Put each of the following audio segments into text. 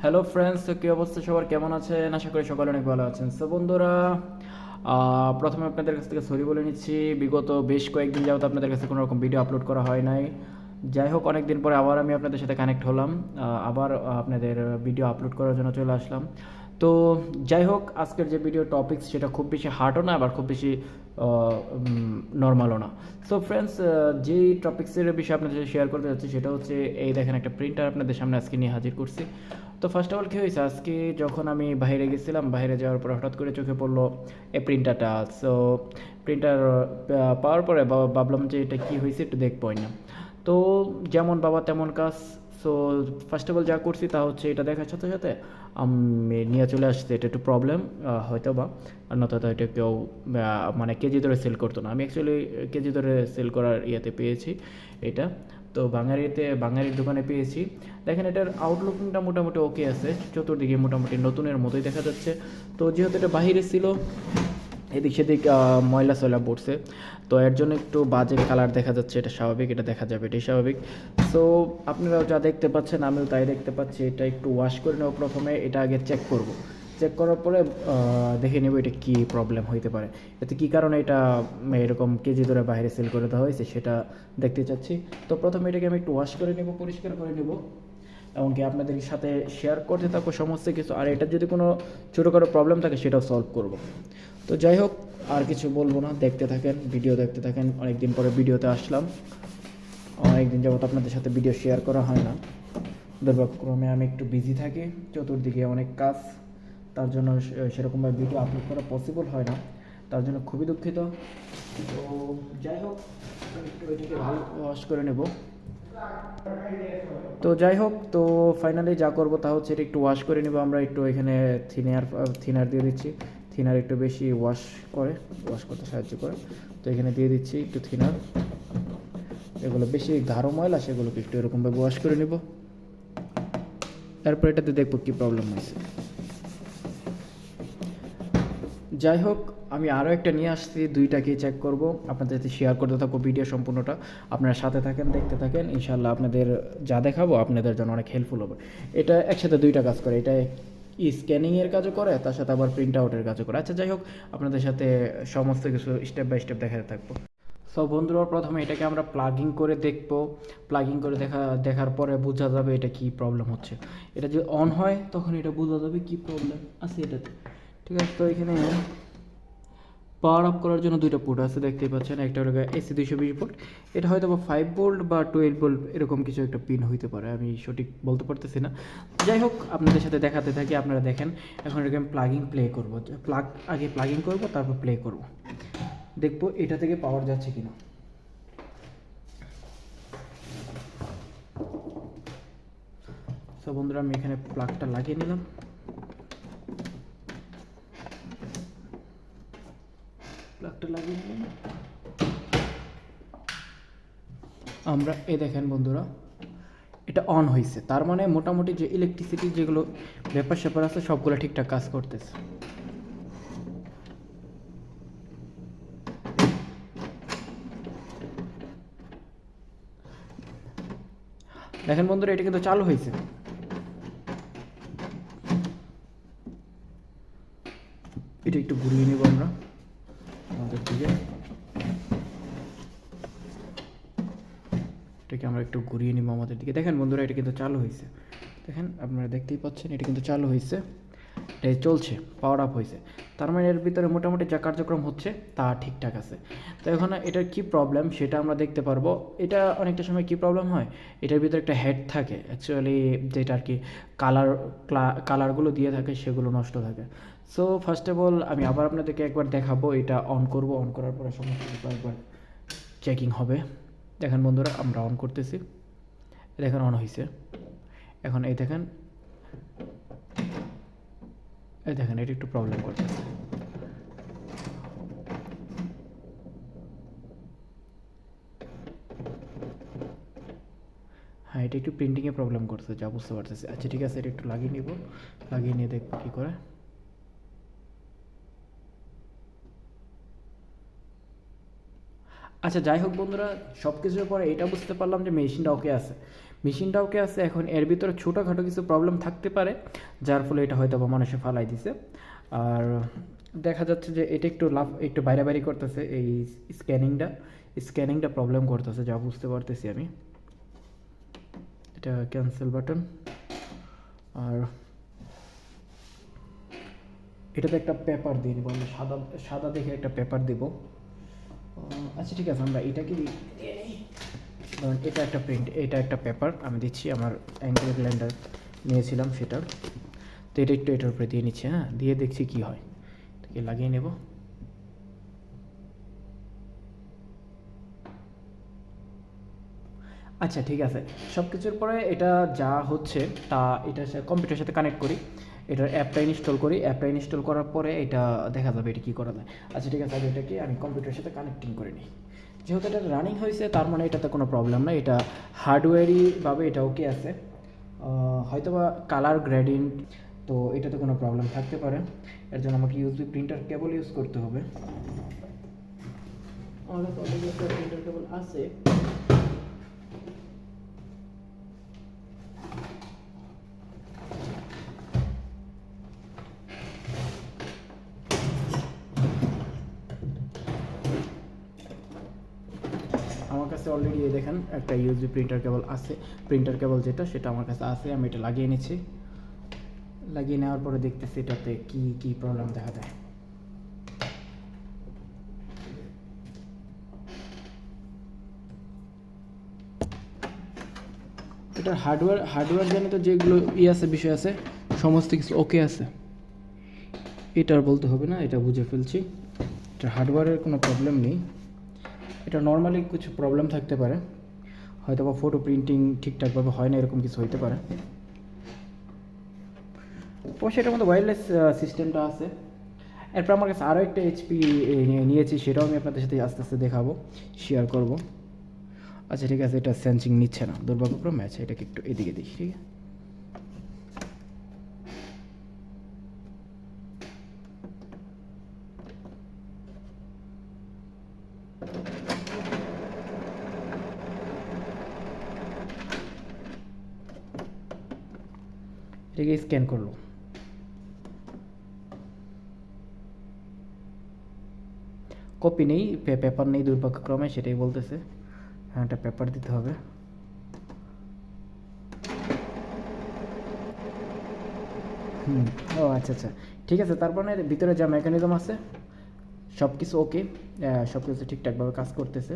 Hello friends, তো কী অবস্থা সবার, কেমন আছেন? আশা করি সকালে অনেক ভালো আছেন। সো বন্ধুরা, প্রথমে আপনাদের কাছ থেকে সরি বলে নিচ্ছি, বিগত বেশ কয়েকদিন যাবত আপনাদের কাছে কোনো রকম ভিডিও আপলোড করা হয় নাই। যাই হোক, অনেক দিন পরে আবার আমি আপনাদের সাথে কানেক্ট হলাম, আবার আপনাদের ভিডিও আপলোড করার জন্য চলে আসলাম। তো যাই হোক, আজকের যে ভিডিও টপিকস সেটা খুব বেশি হার্ডও না, আবার খুব বেশি নর্মালও না। সো ফ্রেন্ডস, যেই টপিক্সের বিষয়ে আপনাদের সাথে শেয়ার করতে যাচ্ছি সেটা হচ্ছে, এই দেখেন একটা প্রিন্টার আপনাদের সামনে আজকে নিয়ে হাজির করছি। তো ফার্স্ট অফ অল কী হয়েছে, আজকে যখন আমি বাইরে গেছিলাম, বাইরে যাওয়ার পর হঠাৎ করে চোখে পড়লো এই প্রিন্টারটা। সো প্রিন্টার পাওয়ার পরে ভাবলাম যে এটা কী হয়েছে একটু দেখবই না। তো যেমন বাবা তেমন কাজ। সো ফার্স্ট অফ অল যা করছি তা হচ্ছে, এটা দেখার সাথে সাথে আমি নিয়ে চলে আসছি। এটা একটু প্রবলেম হয়তো বা, আর নয়তো এটা কেউ মানে কেজি ধরে সেল করতো না। আমি অ্যাকচুয়ালি কেজি ধরে সেল করার ইয়েতে পেয়েছি এটা। তো বাঙালির দোকানে পেয়েছি। দেখেন এটার আউটলুকিংটা মোটামুটি ওকে আছে, চতুর্দিকে মোটামুটি নতুনের মতোই দেখা যাচ্ছে। তো যেহেতু এটা বাহিরে ছিল, এদিক সেদিক ময়লা সয়লা পড়ছে, তো এর জন্য একটু বাজে কালার দেখা যাচ্ছে। এটা স্বাভাবিক, এটা দেখা যাবে, এটাই স্বাভাবিক। সো আপনারাও যা দেখতে পাচ্ছেন আমিও তাই দেখতে পাচ্ছি। এটা একটু ওয়াশ করে নেব প্রথমে, এটা আগে চেক করব। চেক করার পরে দেখে নেব এটা কী প্রবলেম হইতে পারে, এতে কী কারণে এটা এরকম কেজি ধরে বাইরে সেল করে দেওয়া হয়েছে সেটা দেখতে চাচ্ছি। তো প্রথমে এটাকে আমি একটু ওয়াশ করে নেব, পরিষ্কার করে নেব, এমনকি আপনাদের সাথে শেয়ার করতে থাকবো সমস্ত কিছু। আর এটার যদি কোনো ছোটোখাটো প্রবলেম থাকে সেটাও সলভ করব। তো যাই হোক, আর কিছু বলবো না, দেখতে থাকেন, ভিডিও দেখতে থাকেন। অনেক দিন পরে ভিডিওতে আসলাম, অনেক দিন যাবত আপনাদের সাথে ভিডিও শেয়ার করা হয় না। দুর্ভাগ্যক্রমে আমি একটু বিজি থাকি, চতুর্দিকে অনেক কাজ, তার জন্য সেরকমভাবে ভিডিও আপলোড করা পসিবল হয় না, তার জন্য খুবই দুঃখিত। তো যাই হোক, একটু এটাকে ভালো ওয়াশ করে নেব। তো যাই হোক, তো ফাইনালি যা করবো তা হচ্ছে এটা একটু ওয়াশ করে নেবো আমরা। একটু এখানে থিনার দিয়ে দিচ্ছি। থিনার একটু বেশি ওয়াশ করতে সাহায্য করে। তো এখানে দিয়ে দিচ্ছি একটু থিনার। এগুলো বেশি গাঢ় ময়লা, সেগুলোকে একটু এরকমভাবে ওয়াশ করে নেব। তারপর এটাতে দেখবো কী প্রবলেম হয়েছে। যাই হোক, আমি আরও একটা নিয়ে আসছি, দুইটাকেই চেক করব, আপনাদের সাথে শেয়ার করতে থাকবো ভিডিও সম্পূর্ণটা। আপনারা সাথে থাকেন, দেখতে থাকেন, ইনশাল্লাহ আপনাদের যা দেখাবো আপনাদের জন্য অনেক হেল্পফুল হবে। এটা একসাথে দুইটা কাজ করে, এটা স্ক্যানিংয়ের কাজও করে, তার সাথে আবার প্রিন্ট আউটের কাজও করে। আচ্ছা যাই হোক, আপনাদের সাথে সমস্ত কিছু স্টেপ বাই স্টেপ দেখাতে থাকবো। সো বন্ধুরা, প্রথমে এটাকে আমরা প্লাগিং করে দেখবো। প্লাগিং করে দেখার পরে বোঝা যাবে এটা কী প্রবলেম হচ্ছে। এটা যদি অন হয় তখন এটা বোঝা যাবে কী প্রবলেম আছে এটাতে। ঠিক আছে, তো এখানে পাওয়ার আপ করার জন্য দুইটা পোর্ট আছে, দেখতেই পাচ্ছেন। একটা হলো এসি 220 ভোল্ট, এটা হয়তো বা 5 ভোল্ট বা 12 ভোল্ট এরকম কিছু একটা পিন হইতে পারে, আমি সঠিক বলতে পারতেছি না। যাই হোক, আপনাদের সাথে দেখাতে থাকি, আপনারা দেখেন। এখন এটাকে আমি প্লে করবো। আগে প্লাগিং করবো, তারপর প্লে করব, দেখবো এটা থেকে পাওয়ার যাচ্ছে কিনা। সব বন্ধুরা, আমি এখানে প্লাগটা লাগিয়ে নিলাম। আমরা দেখেন বন্ধুরা, এটা অন হয়েছে, তার মানে মোটামুটি যে ইলেকট্রিসিটি যেগুলো ব্যাপার স্যাপার আছে সবগুলো ঠিকঠাক কাজ করতেছে। দেখেন বন্ধুরা, এটা কিন্তু চালু হয়েছে। এটা একটু ঘুরিয়ে নেব আমরা আমাদের দিকে, এটাকে আমরা একটু ঘুরিয়ে নিব আমাদের দিকে। দেখেন বন্ধুরা, এটা কিন্তু চালু হয়েছে। দেখেন, আপনারা দেখতেই পাচ্ছেন, এটা কিন্তু চালু হয়েছে, এটাই চলছে, পাওয়ার আপ হয়েছে। তার মানে এর ভিতরে মোটামুটি যা কার্যক্রম হচ্ছে তা ঠিকঠাক আছে। তো এখন এটার কী প্রবলেম সেটা আমরা দেখতে পারবো। এটা অনেকটা সময় কী প্রবলেম হয়, এটার ভিতরে একটা হেড থাকে অ্যাকচুয়ালি, যেটা আর কি কালারগুলো দিয়ে থাকে সেগুলো নষ্ট থাকে। সো ফার্স্ট অফ অল আমি আবার আপনাদেরকে একবার দেখাবো, এটা অন করব, অন করার পরে সমস্ত কিছু একবার চেকিং হবে। দেখেন বন্ধুরা, আমরা অন করতেছি, দেখেন অন হয়েছে। এখন দেখেন এটা একটু প্রবলেম করতেছে। হ্যাঁ, এটা একটু প্রিন্টিংয়ে প্রবলেম করছে, যা বুঝতে পারতেছি। আচ্ছা ঠিক আছে, এটা একটু লাগিয়ে নিব, লাগিয়ে নিয়ে দেখবো কী করে। আচ্ছা যাই হোক বন্ধুরা, সব কিছুর পরে এটা বুঝতে পারলাম যে মেশিনটা ওকে আছে। মেশিনটা ওকে আছে, এখন এর ভিতরে ছোটোখাটো কিছু প্রবলেম থাকতে পারে, যার ফলে এটা হয়তো বা মানুষে ফালাই দিছে। আর দেখা যাচ্ছে যে এটা একটু বাইরে বাইরে করতেছে, এই স্ক্যানিংটা প্রবলেম করতেছে, যা বুঝতে পারতেছি আমি। এটা ক্যান্সেল বাটন। আর এটাতে একটা পেপার দিয়ে দিব আমরা, সাদা সাদা দেখে একটা পেপার দিব। আচ্ছা ঠিক আছে, আমরা এটাকে দিয়ে নিই। ধরুন এটা একটা পেপার আমি দিচ্ছি, আমার অ্যাঙ্গেল ব্লেন্ডার নিয়েছিলাম সেটা। তো এটা একটু এটার উপরে দিয়ে নিচ্ছি, হ্যাঁ, দিয়ে দেখছি কি হয়। এটাকে লাগিয়ে নেব। আচ্ছা ঠিক আছে, সব কিছুর পরে এটা যা হচ্ছে তা এটা কম্পিউটারের সাথে কানেক্ট করি, এটার অ্যাপটা ইনস্টল করার পরে এটা দেখা যাবে এটা কী করা যায়। আচ্ছা ঠিক আছে, এটাকে আমি কম্পিউটারের সাথে কানেক্টিং করে নিই। যেহেতু এটা রানিং হয়েছে তার মানে এটাতে কোনো প্রবলেম না, এটা হার্ডওয়্যারিভাবে এটা ওকে আছে। হয়তোবা কালার গ্রেডিং, তো এটাতে কোনো প্রবলেম থাকতে পারে। এর জন্য আমাকে ইউএসবি প্রিন্টার কেবল ইউজ করতে হবে। আমার কাছে অলরেডি একটা প্রিন্টার কেবল আছে। আমার কাছে অলরেডি দেখেন একটা ইউএসবি প্রিন্টার কেবল আছে, প্রিন্টার কেবল যেটা সেটা আমার কাছে আছে। আমি এটা লাগিয়ে নিচ্ছি, লাগিয়ে নেওয়ার পরে দেখতেছি এটাতে কি কি প্রবলেম দেখা দেয়। এটার হার্ডওয়্যার জনিত যেগুলো আছে, বিষয় আছে, সমস্ত কিছু ওকে আছে। এটার বলতে হবে না, এটা বুঝে ফেলছি। এটা হার্ডওয়্যারের কোনো প্রবলেম নেই, এটা নর্মালি কিছু প্রবলেম থাকতে পারে, হয়তো বা ফটো প্রিন্টিং ঠিকঠাকভাবে হয় না, এরকম কিছু হইতে পারে। অবশ্যই এটার মধ্যে ওয়্যারলেস সিস্টেমটা আছে। এরপর আমার কাছে আরও একটা এইচপি নিয়েছি, সেটাও আমি আপনাদের সাথে আস্তে আস্তে দেখাবো, শেয়ার করব। আচ্ছা ঠিক আছে, এটা সেন্সিং নিচ্ছে না দুর্ভাগ্যক্রমে। আচ্ছা এটাকে একটু এদিকে দিই, ঠিক আছে। এটাকে স্ক্যান করলো, কপি নেই, পেপার নেই দুর্ভাগ্যক্রমে, সেটাই বলতেছে। হ্যাঁ, একটা পেপার দিতে হবে। ও আচ্ছা আচ্ছা, ঠিক আছে। তারপরে ভিতরে যা মেকানিজম আছে সব কিছু ওকে, সব কিছু ঠিকঠাকভাবে কাজ করতেছে।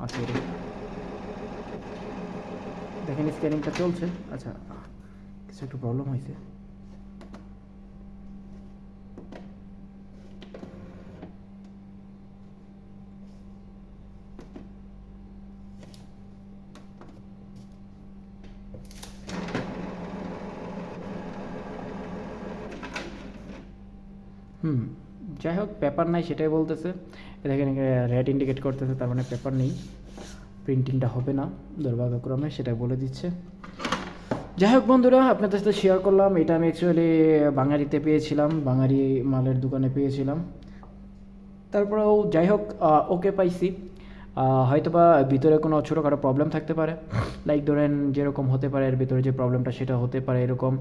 আচ্ছা দেখেন স্ক্যানিংটা চলছে। আচ্ছা, কিছু একটু প্রবলেম হয়েছে। যাই হোক, পেপার নাই সেটাই বলতেছে। দেখেন রেড ইন্ডিকেট করতেছে, তার মানে পেপার নেই, প্রিন্টিংটা হবে না দুর্ভাগ্যক্রমে, সেটা বলে দিচ্ছে। যাই হোক বন্ধুরা, আপনাদের সাথে শেয়ার করলাম। এটা আমি অ্যাকচুয়ালি বাঙালিতে পেয়েছিলাম, বাঙালি মালের দোকানে পেয়েছিলাম। তারপরেও যাই হোক, ওকে পাইছি। হয়তোবা ভিতরে কোনো ছোটোখাটো প্রবলেম থাকতে পারে, লাইক ধরেন যেরকম হতে পারে এর ভিতরে যে প্রবলেমটা সেটা হতে পারে এরকম।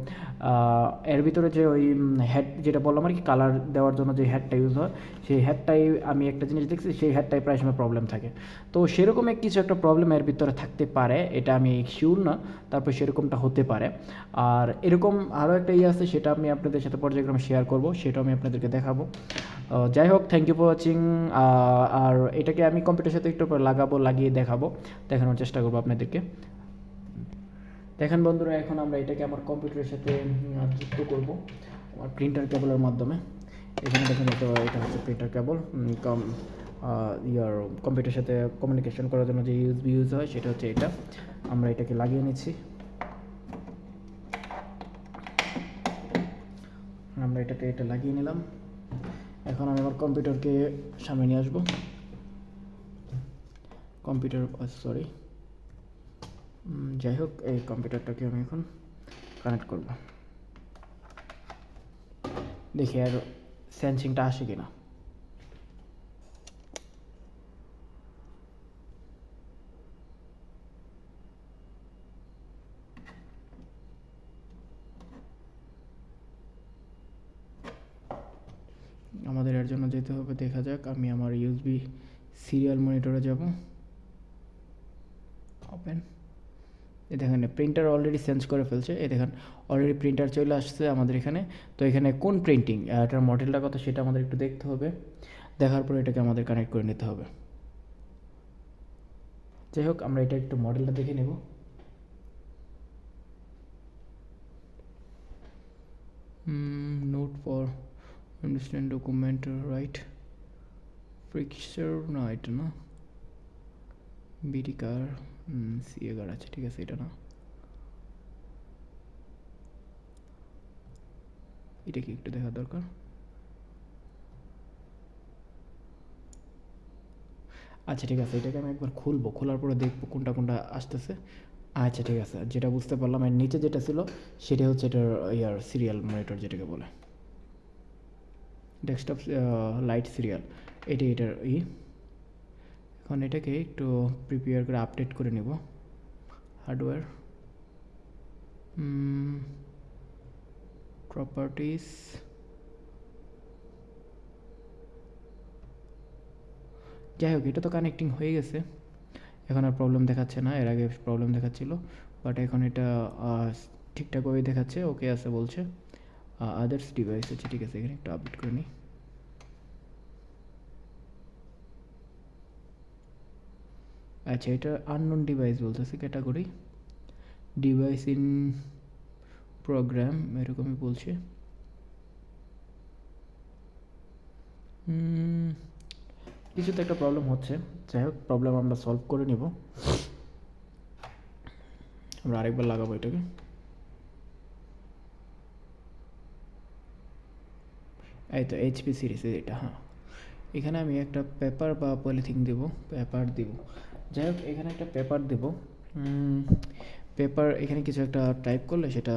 এর ভিতরে যে ওই হেড যেটা বললাম আর কি, কালার দেওয়ার জন্য যে হেডটা ইউজ হয়, সেই হেডটাই আমি একটা জিনিস দেখছি, সেই হেডটাই প্রায় সময় প্রবলেম থাকে। তো সেরকম কিছু একটা প্রবলেম এর ভিতরে থাকতে পারে, এটা আমি শিওর না, তারপর সেরকমটা হতে পারে। আর এরকম আরও একটা আছে, সেটা আমি আপনাদের সাথে পর্যায়ক্রমে শেয়ার করব, সেটাও আমি আপনাদেরকে দেখাবো। যাই হোক, থ্যাংক ইউ ফর ওয়াচিং। আর এটাকে আমি কম্পিউটারের সাথে একটু পরে লাগিয়ে দেখানোর চেষ্টা করবো আপনাদেরকে। দেখেন বন্ধুরা, এখন আমরা এটাকে আমার কম্পিউটারের সাথে যুক্ত করব আমার প্রিন্টার কেবলের মাধ্যমে। এখানে দেখেন এটা হচ্ছে প্রিন্টার কেবল। ইয়ার কম্পিউটারের সাথে কমিউনিকেশন করার জন্য যে ইউএসবি ইউজ হয় সেটা হচ্ছে এটা। আমরা এটাকে লাগিয়ে নিচ্ছি। আমরা এটা লাগিয়ে নিলাম। এখন আমি আমার কম্পিউটারকে সামনে নিয়ে আসবো। সরি, যাই হোক, এই কম্পিউটারটাকে আমি এখন কানেক্ট করব, দেখি আর সেন্সিংটা আসে কিনা। এর জন্য যেতে হবে, দেখা যাক। আমি আমার ইউএসবি সিরিয়াল মনিটরে যাব, ওপেন। এই দেখেন প্রিন্টার অলরেডি চেঞ্জ করে ফেলছে, এই দেখেন অলরেডি প্রিন্টার চলে আসছে আমাদের এখানে। তো এখানে কোন প্রিন্টিং, এটার মডেলটা কত সেটা আমাদের একটু দেখতে হবে, দেখার পর এটাকে আমাদের কানেক্ট করে নিতে হবে। যাই হোক, আমরা এটা একটু মডেলটা দেখে নেব। Note for understand document right picture, না এটা না, বিডি কার সিএ কার, আচ্ছা ঠিক আছে, এটা না, এটা কি একটু দেখা দরকার। আচ্ছা ঠিক আছে, এটাকে আমি একবার খুলবো, খোলার পরে দেখবো কোনটা কোনটা আসতেছে। আচ্ছা ঠিক আছে, যেটা বুঝতে পারলাম এর নিচে যেটা ছিল সেটা হচ্ছে এটার সিরিয়াল মনিটর যেটাকে বলে, ডেস্কটপ লাইট সিরিয়াল, এটার এখন এটাকে একটু প্রিপেয়ার করে আপডেট করে নেব। হার্ডওয়্যার প্রপার্টিস, যাই হোক এটা তো কানেক্টিং হয়ে গেছে, এখন আর প্রবলেম দেখাচ্ছে না, এর আগে প্রবলেম দেখাচ্ছিল, বাট এখন এটা ঠিকঠাকভাবেই দেখাচ্ছে, ওকে আছে বলছে। আদার্স ডিভাইস আছে, ঠিক আছে, এখানে একটু আপডেট করে নিই। আচ্ছা, এটা আননোন ডিভাইস বলতেছে, ক্যাটাগরি ডিভাইস ইন প্রোগ্রাম এরকমই বলছে। কিছু তো একটা প্রবলেম হচ্ছে, যাই হোক প্রবলেম আমরা সলভ করে নিব। আমরা আরেকবার লাগাবো এটাকে। এই তো এইচপি সিরিজ এটা, হ্যাঁ এখানে আমি একটা পেপার বা পলিথিন দেব, পেপার দিব। যাই হোক এখানে একটা পেপার দেব, পেপার এখানে কিছু একটা টাইপ করলে সেটা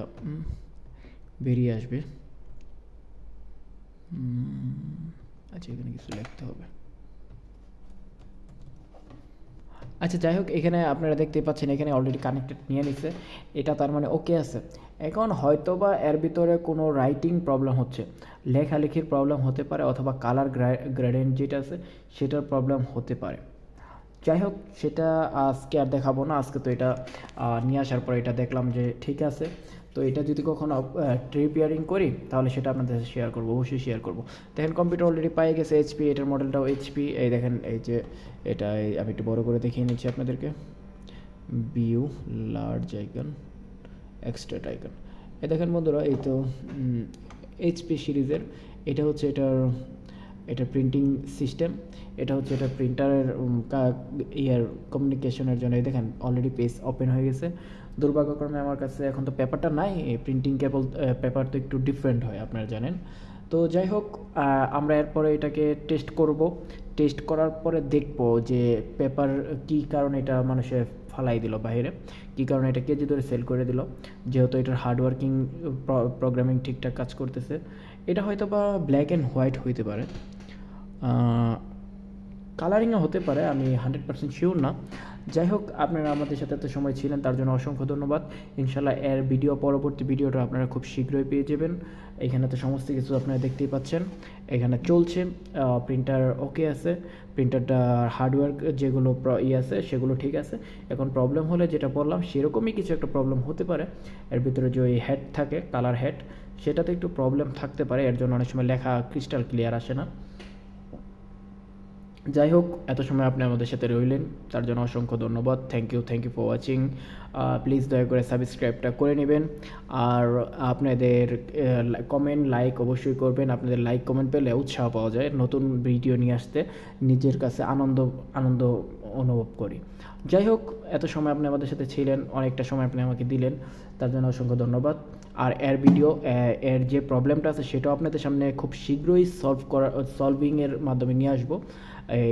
বেরিয়ে আসবে। আচ্ছা এখানে কিছু লিখতে হবে। আচ্ছা যাই হোক, এখানে আপনারা দেখতেই পাচ্ছেন এখানে অলরেডি কানেক্টেড নিয়ে নিচ্ছে, এটা তার মানে ওকে আছে। এখন হয়তোবা এর ভিতরে কোনো রাইটিং প্রবলেম হচ্ছে, লেখালেখির প্রবলেম হতে পারে, অথবা কালার গ্রেডেন্ট যেটা আছে সেটার প্রবলেম হতে পারে। যাই হোক সেটা আজকে আর দেখাবো না, আজকে তো এটা নিয়ে আসার পর এটা দেখলাম যে ঠিক আছে। তো এটা যদি কখনো রিপেয়ারিং করি তাহলে সেটা আপনাদের সাথে শেয়ার করবো, অবশ্যই শেয়ার করবো। দেখেন কম্পিউটার অলরেডি পেয়ে গেছে এইচপি, এটার মডেলটাও এইচপি। এই দেখেন এই যে এটা আমি একটু বড় করে দেখিয়ে নিচ্ছি আপনাদেরকে, view large icon extra icon. এই দেখেন বন্ধুরা, এই তো এইচপি সিরিজের এটা হচ্ছে এটার প্রিন্টিং সিস্টেম, এটা হচ্ছে এটা প্রিন্টারের কমিউনিকেশনের জন্য। এই দেখেন অলরেডি পেজ ওপেন হয়ে গেছে। দুর্ভাগ্যক্রমে আমার কাছে এখন তো পেপারটা নাই, প্রিন্টিং কেবল পেপার তো একটু ডিফারেন্ট হয় আপনারা জানেন। তো যাই হোক আমরা এরপরে এটাকে টেস্ট করব, টেস্ট করার পরে দেখব যে পেপার কী কারণে এটা মানুষে ফালাই দিল বাইরে, কী কারণে এটা কেজি ধরে সেল করে দিল, যেহেতু এটার হার্ডওয়ার্কিং প্রোগ্রামিং ঠিকঠাক কাজ করতেছে। এটা হয়তো বা ব্ল্যাক অ্যান্ড হোয়াইট হইতে পারে, কালারিংও হতে পারে, আমি 100% শিওর না। যাই হোক আপনারা আমাদের সাথে এত সময় ছিলেন তার জন্য অসংখ্য ধন্যবাদ। ইনশাল্লাহ এর পরবর্তী ভিডিওটা আপনারা খুব শীঘ্রই পেয়ে যাবেন। এখানে তো সমস্ত কিছু আপনারা দেখতেই পাচ্ছেন, এখানে চলছে, প্রিন্টার ওকে আছে, প্রিন্টারটা হার্ডওয়্যার যেগুলো আছে সেগুলো ঠিক আছে। এখন প্রবলেম হলে যেটা বললাম সেরকমই কিছু একটা প্রবলেম হতে পারে, এর ভিতরে যে ওই হেড থাকে কালার হেড সেটাতে একটু প্রবলেম থাকতে পারে, এর জন্য অনেক সময় লেখা ক্রিস্টাল ক্লিয়ার আসে না। যাই হোক এত সময় আপনি আমাদের সাথে রইলেন তার জন্য অসংখ্য ধন্যবাদ। Thank you for watching. Please দয়া করে সাবস্ক্রাইবটা করে নেবেন, আর আপনাদের কমেন্ট লাইক অবশ্যই করবেন। আপনাদের লাইক কমেন্ট পেলে উৎসাহ পাওয়া যায় নতুন ভিডিও নিয়ে আসতে, নিজের কাছে আনন্দ অনুভব করি। যাই হোক এত সময় আপনি আমাদের সাথে ছিলেন, অনেকটা সময় আপনি আমাকে দিলেন, তার জন্য অসংখ্য ধন্যবাদ। আর এর যে প্রবলেমটা আছে সেটাও আপনাদের সামনে খুব শীঘ্রই সলভিংয়ের মাধ্যমে নিয়ে আসবো।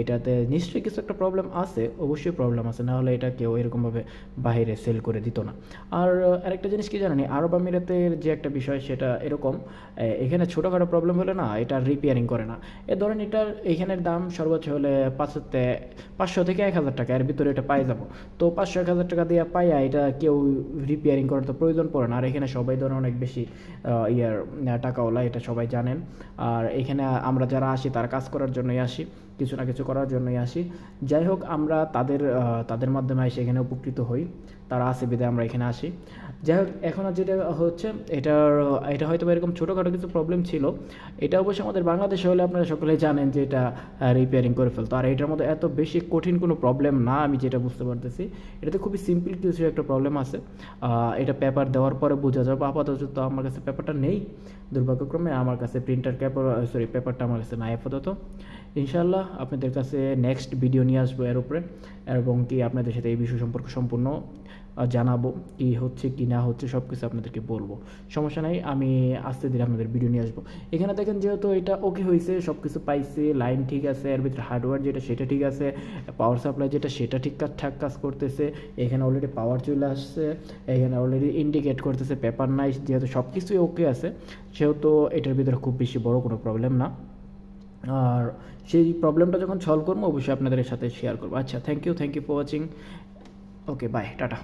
এটাতে নিশ্চয়ই কিছু একটা প্রবলেম আছে, অবশ্যই প্রবলেম আছে, না হলে এটা কেউ এরকমভাবে বাইরে সেল করে দিত না। আর আরেকটা জিনিস কি জানেন, আরব আমিরাতের যে একটা বিষয় সেটা এরকম, এখানে ছোটোখাটো প্রবলেম হলে না এটা রিপেয়ারিং করে না। ধরেন এটার এখানের দাম সর্বোচ্চ হলে 500 থেকে 1000 টাকা, এর ভিতরে এটা পাই পাই যাবো। তো 500-1000 টাকা দিয়ে পাইয়া এটা কেউ রিপেয়ারিং করার তো প্রয়োজন পড়ে না। আর এখানে সবাই ধরেন অনেক বেশি টাকাওয়ালা, এটা সবাই জানেন। আর এখানে আমরা যারা আসি তারা কাজ করার জন্যই আসি, কিছু না কিছু করার জন্যই আসি। যাই হোক, আমরা তাদের মাধ্যমে এসে এখানে উপকৃত হই, তারা আসে বিধায় আমরা এখানে আসি। যাই হোক, এখন আর যেটা হচ্ছে এটা হয়তো এরকম ছোটোখাটো কিছু প্রবলেম ছিল। এটা অবশ্যই আমাদের বাংলাদেশে হলে আপনারা সকলেই জানেন যে এটা রিপেয়ারিং করে ফেলতো। আর এটার মধ্যে এত বেশি কঠিন কোনো প্রবলেম না, আমি যেটা বুঝতে পারতেছি। এটাতে খুবই সিম্পল কিছু একটা প্রবলেম আছে, এটা পেপার দেওয়ার পরে বোঝা যাবে। আপাতত তো আমার কাছে পেপারটা নেই, দুর্ভাগ্যক্রমে আমার কাছে পেপারটা আমার কাছে নাই আপাতত। ইনশাআল্লাহ আপনাদের কাছে নেক্সট ভিডিও নিয়ে আসবো এর উপরে, এবং কি আপনাদের সাথে এই বিষয় সম্পর্কে সম্পূর্ণ জানাবো, কি হচ্ছে কি না হচ্ছে সব কিছু আপনাদেরকে বলবো। সমস্যা নাই, আমি আস্তে ধীরে আপনাদের ভিডিও নিয়ে আসবো। এখানে দেখেন যেহেতু এটা ওকে হয়েছে, সব কিছু পাইছে, লাইন ঠিক আছে, এর ভিতরে হার্ডওয়্যার যেটা সেটা ঠিক আছে, পাওয়ার সাপ্লাই যেটা সেটা ঠিকঠাক কাজ করতেছে, এখানে অলরেডি পাওয়ার চলে আসছে, এখানে অলরেডি ইন্ডিকেট করতেছে পেপার নাই। যেহেতু সব কিছুই ওকে আছে, সেহেতু এটার ভিতরে খুব বেশি বড় কোনো প্রবলেম না। আর সেই প্রবলেমটা যখন সলভ করবো অবশ্যই আপনাদের সাথে শেয়ার করবো। আচ্ছা, thank you for watching. Okay, bye, tata.